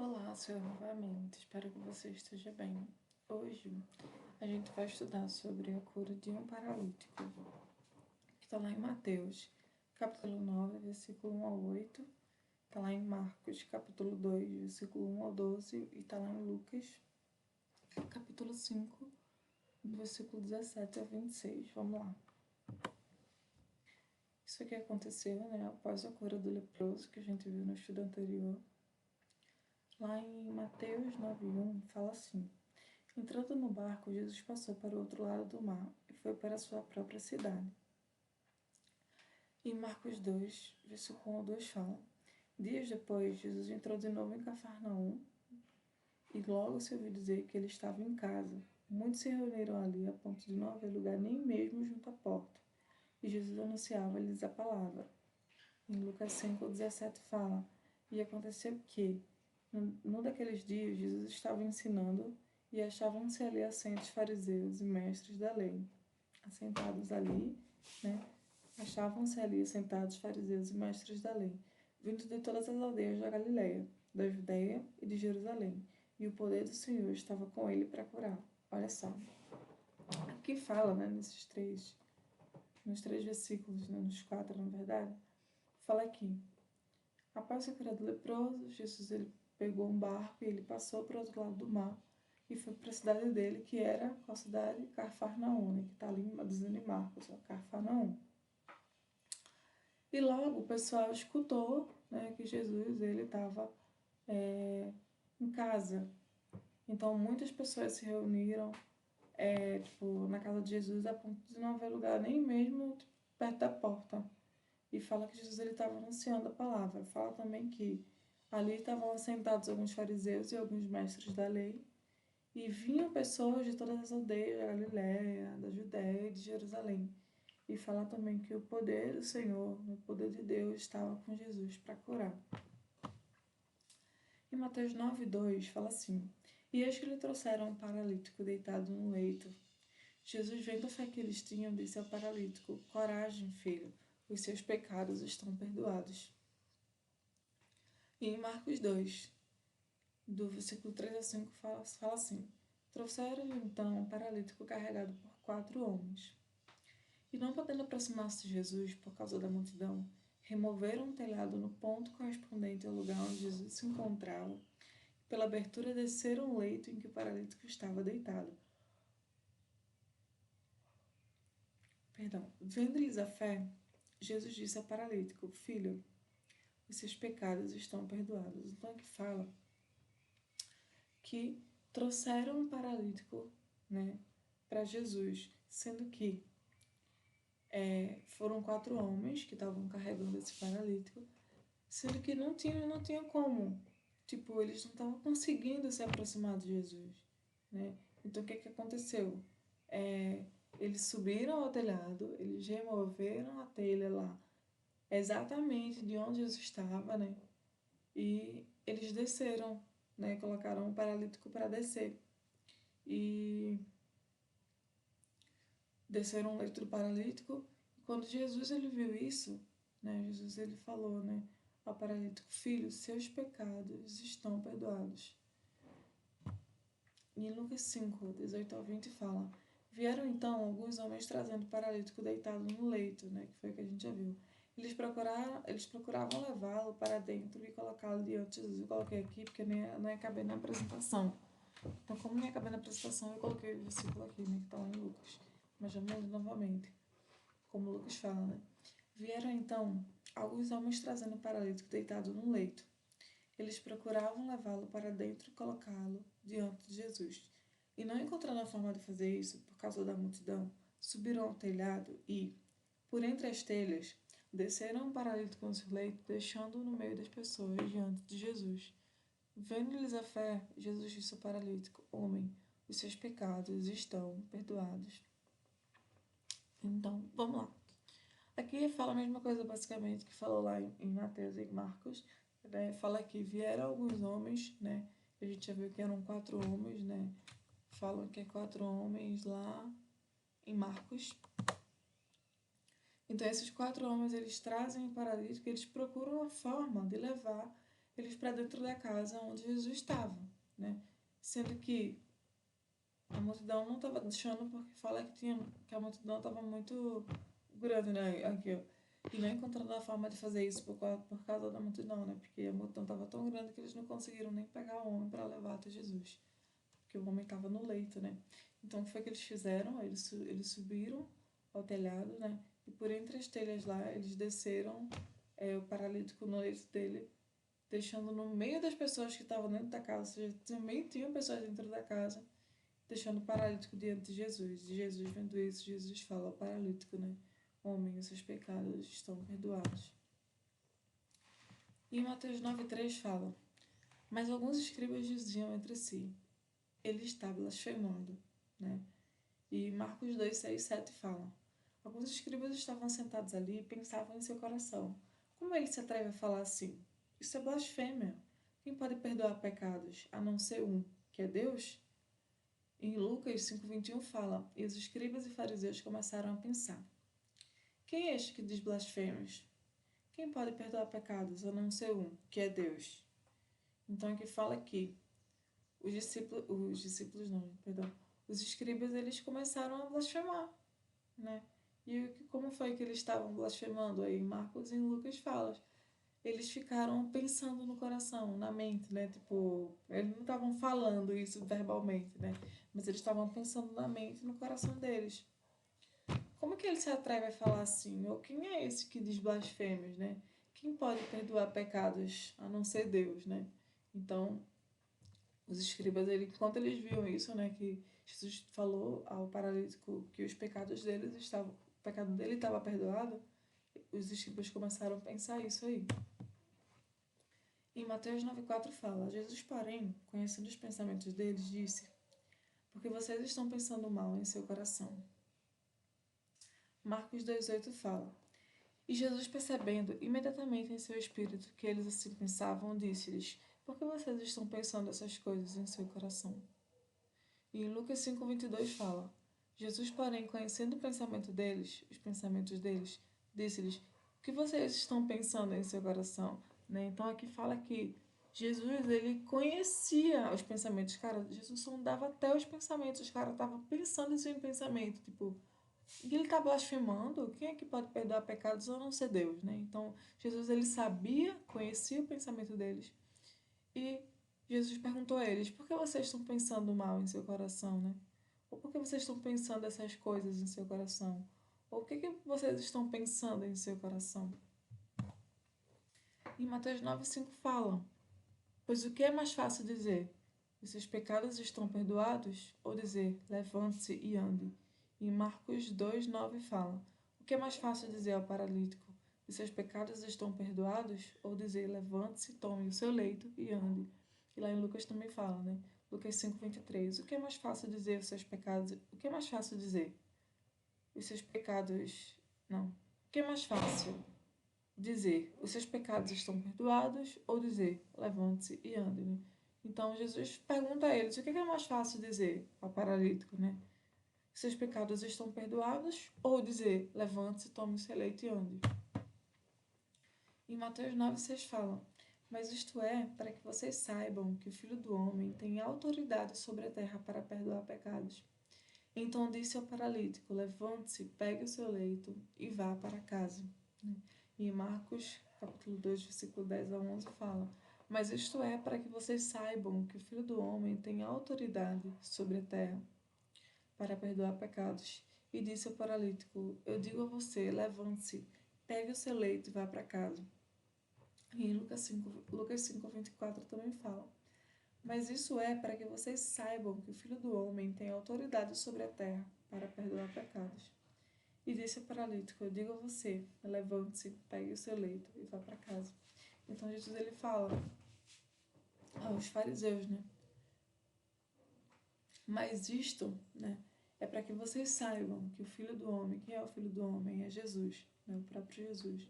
Olá, sou eu novamente. Espero que você esteja bem. Hoje a gente vai estudar sobre a cura de um paralítico, que está lá em Mateus, capítulo 9, versículo 1 ao 8, está lá em Marcos, capítulo 2, versículo 1 ao 12, e está lá em Lucas, capítulo 5, versículo 17 ao 26. Vamos lá. Isso aqui aconteceu, após a cura do leproso, que a gente viu no estudo anterior. Lá em Mateus 9:1 fala assim: entrando no barco, Jesus passou para o outro lado do mar e foi para a sua própria cidade. Em Marcos 2, versículo 1 ao 2 fala: dias depois, Jesus entrou de novo em Cafarnaum e logo se ouviu dizer que ele estava em casa. Muitos se reuniram ali a ponto de não haver lugar nem mesmo junto à porta. E Jesus anunciava-lhes a palavra. Em Lucas 5:17 fala: e aconteceu que, num daqueles dias, Jesus estava ensinando e achavam-se ali assentos fariseus e mestres da lei. Assentados ali, achavam-se ali sentados fariseus e mestres da lei, vindos de todas as aldeias da Galileia, da Judeia e de Jerusalém. E o poder do Senhor estava com ele para curar. Olha só. Aqui fala, nos três versículos, nos quatro, na verdade, fala aqui. Após a cura do leproso, Jesus ele pegou um barco e ele passou para o outro lado do mar e foi para a cidade dele, que era qual cidade? Cafarnaum, que está ali dizendo em Marcos, Cafarnaum. E logo o pessoal escutou, que Jesus ele estava em casa. Então muitas pessoas se reuniram na casa de Jesus a ponto de não haver lugar nem mesmo perto da porta. E fala que Jesus estava anunciando a palavra. Fala também que ali estavam assentados alguns fariseus e alguns mestres da lei, e vinham pessoas de todas as aldeias da Galileia, da Judéia e de Jerusalém. E fala também que o poder do Senhor, o poder de Deus, estava com Jesus para curar. Em Mateus 9:2 fala assim: e eis que lhe trouxeram um paralítico deitado no leito. Jesus, vendo a fé que eles tinham, disse ao paralítico: coragem, filho, os seus pecados estão perdoados. E em Marcos 2, do versículo 3 a 5, fala assim: trouxeram-lhe então um paralítico carregado por 4 homens. E não podendo aproximar-se de Jesus por causa da multidão, removeram um telhado no ponto correspondente ao lugar onde Jesus se encontrava. Pela abertura desceram o leito em que o paralítico estava deitado. Vendo-lhes a fé, Jesus disse ao paralítico: filho, os seus pecados estão perdoados. Então aqui fala que trouxeram um paralítico, para Jesus, sendo que foram 4 homens que estavam carregando esse paralítico, sendo que não tinha como, eles não estavam conseguindo se aproximar de Jesus, Então o que aconteceu? Eles subiram ao telhado, eles removeram a telha lá, exatamente de onde Jesus estava, e eles desceram, colocaram o paralítico para descer. E desceram o leito do paralítico. E quando Jesus ele viu isso, Jesus ele falou, ao paralítico: filho, seus pecados estão perdoados. E em Lucas 5, 18 ao 20 fala: vieram então alguns homens trazendo o paralítico deitado no leito, que foi o que a gente já viu. Eles procuravam levá-lo para dentro e colocá-lo diante de Jesus. Eu coloquei aqui porque não ia caber na apresentação. Então, como não ia caber na apresentação, eu coloquei o versículo aqui, que está lá em Lucas. Mas vamos ler novamente, como Lucas fala, Vieram então alguns homens trazendo o paralítico deitado no leito. Eles procuravam levá-lo para dentro e colocá-lo diante de Jesus. E não encontrando a forma de fazer isso, por causa da multidão, subiram ao telhado e, por entre as telhas, desceram o paralítico no seu leito, deixando-o no meio das pessoas diante de Jesus. Vendo-lhes a fé, Jesus disse ao paralítico: homem, os seus pecados estão perdoados. Então, vamos lá. Aqui fala a mesma coisa basicamente que falou lá em Mateus e Marcos. Fala que vieram alguns homens, A gente já viu que eram 4 homens, Falam que é 4 homens lá em Marcos. Então esses 4 homens, eles trazem o paralítico, eles procuram a forma de levar eles para dentro da casa onde Jesus estava, né? Sendo que a multidão não estava deixando, porque fala que a multidão estava muito grande, né? Aqui, ó. E não encontrando a forma de fazer isso por causa da multidão, né? Porque a multidão estava tão grande que eles não conseguiram nem pegar o homem para levar até Jesus. Porque o homem estava no leito, né? Então, o que foi que eles fizeram? Eles subiram ao telhado, né? E por entre as telhas lá, eles desceram o paralítico no leito dele, deixando no meio das pessoas que estavam dentro da casa, ou seja, também tinham pessoas dentro da casa, deixando o paralítico diante de Jesus. E Jesus, vendo isso, Jesus fala ao paralítico, né? Homem, os seus pecados estão perdoados. E em Mateus 9,3 fala: Mas alguns escribas diziam entre si: Ele está blasfemando, né? E Marcos 2, 6, 7 fala: Alguns escribas estavam sentados ali e pensavam em seu coração: Como ele se atreve a falar assim? Isso é blasfêmia. Quem pode perdoar pecados, a não ser um, que é Deus? Em Lucas 5,21 fala: E os escribas e fariseus começaram a pensar: Quem é este que diz blasfêmias? Quem pode perdoar pecados, a não ser um, que é Deus? Então aqui fala que os escribas eles começaram a blasfemar, né? E como foi que eles estavam blasfemando? Aí Marcos e Lucas falam. Eles ficaram pensando no coração, na mente, né? Tipo, eles não estavam falando isso verbalmente, né? Mas eles estavam pensando na mente e no coração deles. Como que ele se atreve a falar assim? Ou quem é esse que diz blasfêmias, né? Quem pode perdoar pecados a não ser Deus, né? Então, os escribas, enquanto eles viam isso, né? Que Jesus falou ao paralítico que os pecados deles estavam, o pecado dele estava perdoado, os escribas começaram a pensar isso aí. Em Mateus 9,4 fala: Jesus, porém, conhecendo os pensamentos deles, disse: Porque vocês estão pensando mal em seu coração. Marcos 2,8 fala: E Jesus, percebendo imediatamente em seu espírito que eles assim pensavam, disse-lhes: Por que vocês estão pensando essas coisas em seu coração? E em Lucas 5,22 fala: Jesus, porém, conhecendo o pensamento deles, os pensamentos deles, disse-lhes: O que vocês estão pensando em seu coração? Né? Então aqui fala que Jesus, ele conhecia os pensamentos. Cara, Jesus sondava até os pensamentos. O cara tava pensando isso em pensamento. Tipo, e ele tá blasfemando? Quem é que pode perdoar pecados a não ser Deus, né? Então, Jesus, ele sabia, conhecia o pensamento deles. E Jesus perguntou a eles: Por que vocês estão pensando mal em seu coração, né? Ou por que vocês estão pensando essas coisas em seu coração? Ou o que vocês estão pensando em seu coração? Em Mateus 9,5 fala: Pois o que é mais fácil dizer? Os seus pecados estão perdoados? Ou dizer: Levante-se e ande? Em Marcos 2,9 fala: O que é mais fácil dizer ao paralítico? Os seus pecados estão perdoados? Ou dizer: Levante-se, tome o seu leito e ande? E lá em Lucas também fala, né? Lucas 5,23. O que é mais fácil dizer os seus pecados? O que é mais fácil dizer? Os seus pecados. Não. O que é mais fácil dizer: Os seus pecados estão perdoados? Ou dizer: Levante-se e ande, né? Então Jesus pergunta a eles: O que é mais fácil dizer ao paralítico, né? Seus pecados estão perdoados? Ou dizer: Levante-se, tome o seu leito e ande? Em Mateus 9,6 fala: Mas isto é, para que vocês saibam que o Filho do Homem tem autoridade sobre a terra para perdoar pecados. Então disse ao paralítico: Levante-se, pegue o seu leito e vá para casa. E em Marcos, capítulo 2, versículo 10 a 11 fala: Mas isto é para que vocês saibam que o Filho do Homem tem autoridade sobre a terra para perdoar pecados. E disse ao paralítico: Eu digo a você, levante-se, pegue o seu leito e vá para casa. E em Lucas 5, 24 também fala: Mas isso é para que vocês saibam que o Filho do Homem tem autoridade sobre a terra para perdoar pecados. E disse ao paralítico: Eu digo a você, levante-se, pegue o seu leito e vá para casa. Então Jesus ele fala aos fariseus, né? Mas isto, né, é para que vocês saibam que o Filho do Homem, quem é o Filho do Homem? É Jesus, né, o próprio Jesus.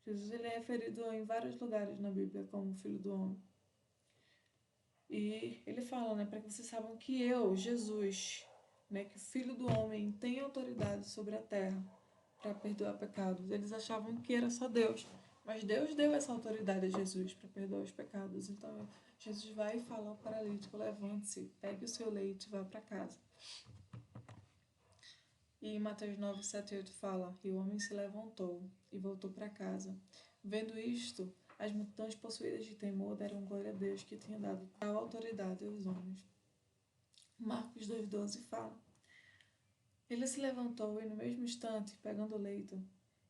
Jesus ele é referido em vários lugares na Bíblia como o Filho do Homem. E ele fala, né, para que vocês saibam que eu, Jesus, né, que o Filho do Homem tem autoridade sobre a terra para perdoar pecados. Eles achavam que era só Deus, Mas Deus deu essa autoridade a Jesus para perdoar os pecados. Então, Jesus vai e fala ao paralítico: levante-se, pegue o seu leito e vá para casa. E em Mateus 9, 7 e 8 fala: e o homem se levantou e voltou para casa. Vendo isto, as multidões possuídas de temor deram glória a Deus que tinha dado tal autoridade aos homens. Marcos 2,12 fala: ele se levantou e no mesmo instante, pegando o leito,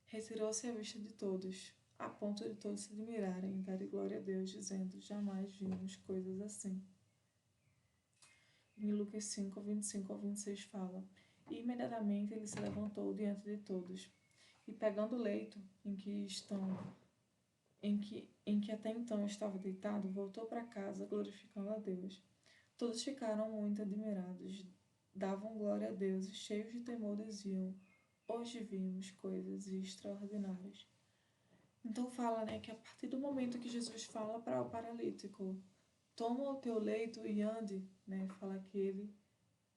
retirou-se à vista de todos, a ponto de todos se admirarem e darem glória a Deus, dizendo: jamais vimos coisas assim. Em Lucas 5, 25 ao 26 fala: e imediatamente ele se levantou diante de todos, e pegando o leito em que até então estava deitado, voltou para casa, glorificando a Deus. Todos ficaram muito admirados, davam glória a Deus e, cheios de temor, diziam: hoje vimos coisas extraordinárias. Então fala, né, que a partir do momento que Jesus fala para o paralítico: toma o teu leito e ande, né, fala que ele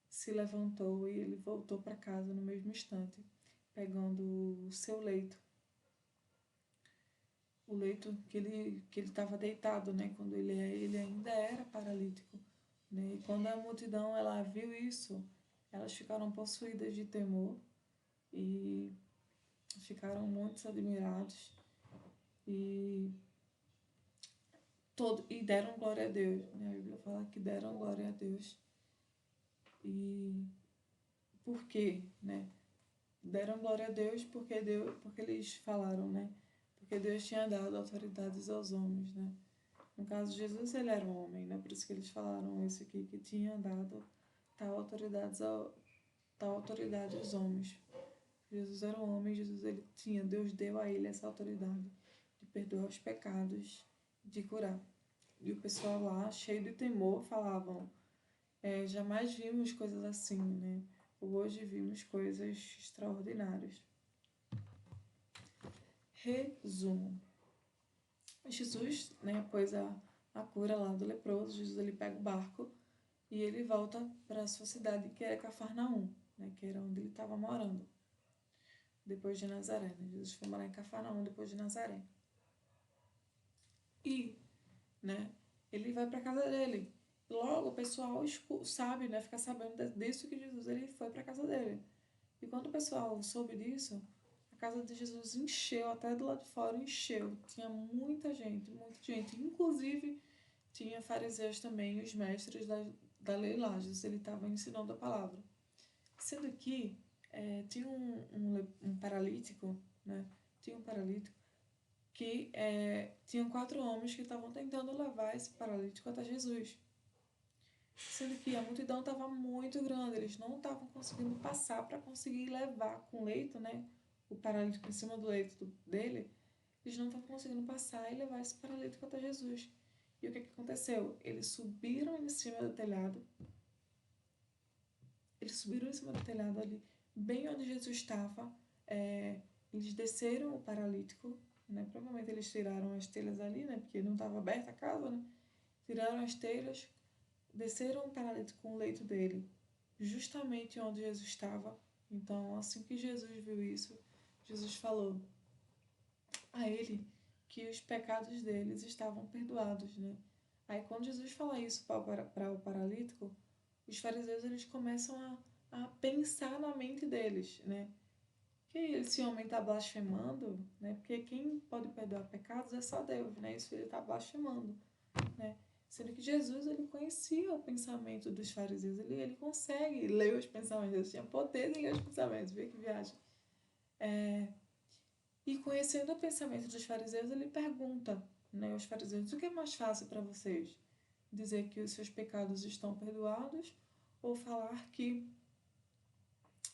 se levantou e ele voltou para casa no mesmo instante, pegando o seu leito. O leito que ele estava deitado, né, quando ele ainda era paralítico. Né? E quando a multidão ela viu isso, elas ficaram possuídas de temor e ficaram muito admirados e deram glória a Deus. Né? A Bíblia fala que deram glória a Deus. E por quê? Né? Deram glória a Deus porque eles falaram, né? Porque Deus tinha dado autoridades aos homens, né? No caso de Jesus, ele era um homem, né? Por isso que eles falaram isso aqui, que tinha dado tal autoridade aos homens. Jesus era um homem, Deus deu a ele essa autoridade de perdoar os pecados, de curar. E o pessoal lá, cheio de temor, falavam: jamais vimos coisas assim, né? Hoje vimos coisas extraordinárias. Resumo. Jesus, né, após a cura lá do leproso, Jesus ele pega o barco e ele volta para a sua cidade, que era Cafarnaum, né, que era onde ele estava morando, depois de Nazaré. Né? Jesus foi morar em Cafarnaum depois de Nazaré. E, né, ele vai para a casa dele. Logo o pessoal sabe, né, fica sabendo disso que Jesus ele foi para a casa dele. E quando o pessoal soube disso, a casa de Jesus encheu, até do lado de fora encheu. Tinha muita gente, inclusive tinha fariseus também, os mestres da lei lá. Jesus ele estava ensinando a palavra. Sendo que tinha um paralítico, né? Tinha um paralítico que tinham 4 homens que estavam tentando levar esse paralítico até Jesus. Sendo que a multidão estava muito grande, eles não estavam conseguindo passar para conseguir levar com o leito, né? O paralítico em cima do leito dele, eles não estavam conseguindo passar e levar esse paralítico até Jesus. E o que aconteceu? Eles subiram em cima do telhado ali, bem onde Jesus estava. Eles desceram o paralítico, né? Provavelmente eles tiraram as telhas ali, né? Porque não estava aberta a casa, né? Tiraram as telhas, desceram o paralítico com o leito dele, justamente onde Jesus estava. Então, assim que Jesus viu isso, Jesus falou a ele que os pecados deles estavam perdoados, né? Aí, quando Jesus fala isso para o paralítico, os fariseus eles começam a pensar na mente deles, né? Que esse homem está blasfemando, né? Porque quem pode perdoar pecados é só Deus, né? Isso ele está blasfemando, né? Sendo que Jesus ele conhecia o pensamento dos fariseus, ele consegue ler os pensamentos, ele tinha poder de ler os pensamentos, vê que viagem. E conhecendo o pensamento dos fariseus, ele pergunta, né, aos fariseus: o que é mais fácil para vocês? Dizer que os seus pecados estão perdoados ou falar que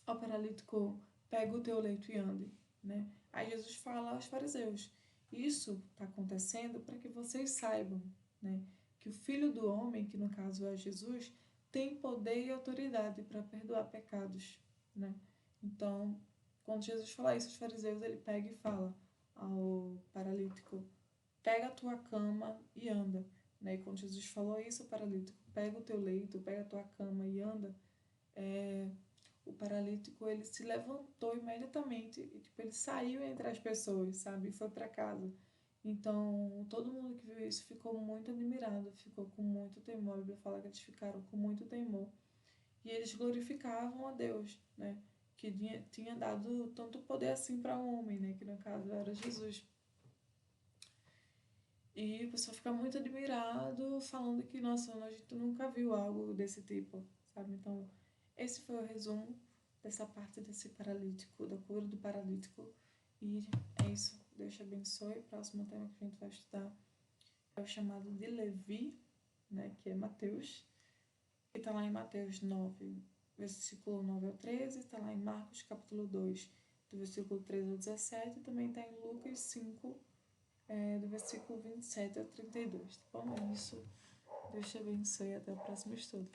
ao paralítico: pega o teu leito e ande? Né? Aí Jesus fala aos fariseus: isso está acontecendo para que vocês saibam, né, que o Filho do Homem, que no caso é Jesus, tem poder e autoridade para perdoar pecados. Né? Então, quando Jesus fala isso, os fariseus, ele pega e fala ao paralítico: pega a tua cama e anda. Né? E quando Jesus falou isso, o paralítico: pega o teu leito, pega a tua cama e anda, o paralítico ele se levantou imediatamente e tipo, ele saiu entre as pessoas, sabe? E foi para casa. Então, todo mundo que viu isso ficou muito admirado, ficou com muito temor. A Bíblia fala que eles ficaram com muito temor. E eles glorificavam a Deus, né? Que tinha dado tanto poder assim para o homem, né? Que no caso era Jesus. E o pessoal fica muito admirado, falando que, nossa, a gente nunca viu algo desse tipo, sabe? Então, esse foi o resumo dessa parte desse paralítico, da cura do paralítico. E é isso. Deus te abençoe. O próximo tema que a gente vai estudar é o chamado de Levi, né? Que é Mateus. Que está lá em Mateus 9, versículo 9 ao 13. Está lá em Marcos, capítulo 2, do versículo 13 ao 17. E também está em Lucas 5, do versículo 27 a 32, tá bom? É isso. Deus te abençoe e até o próximo estudo.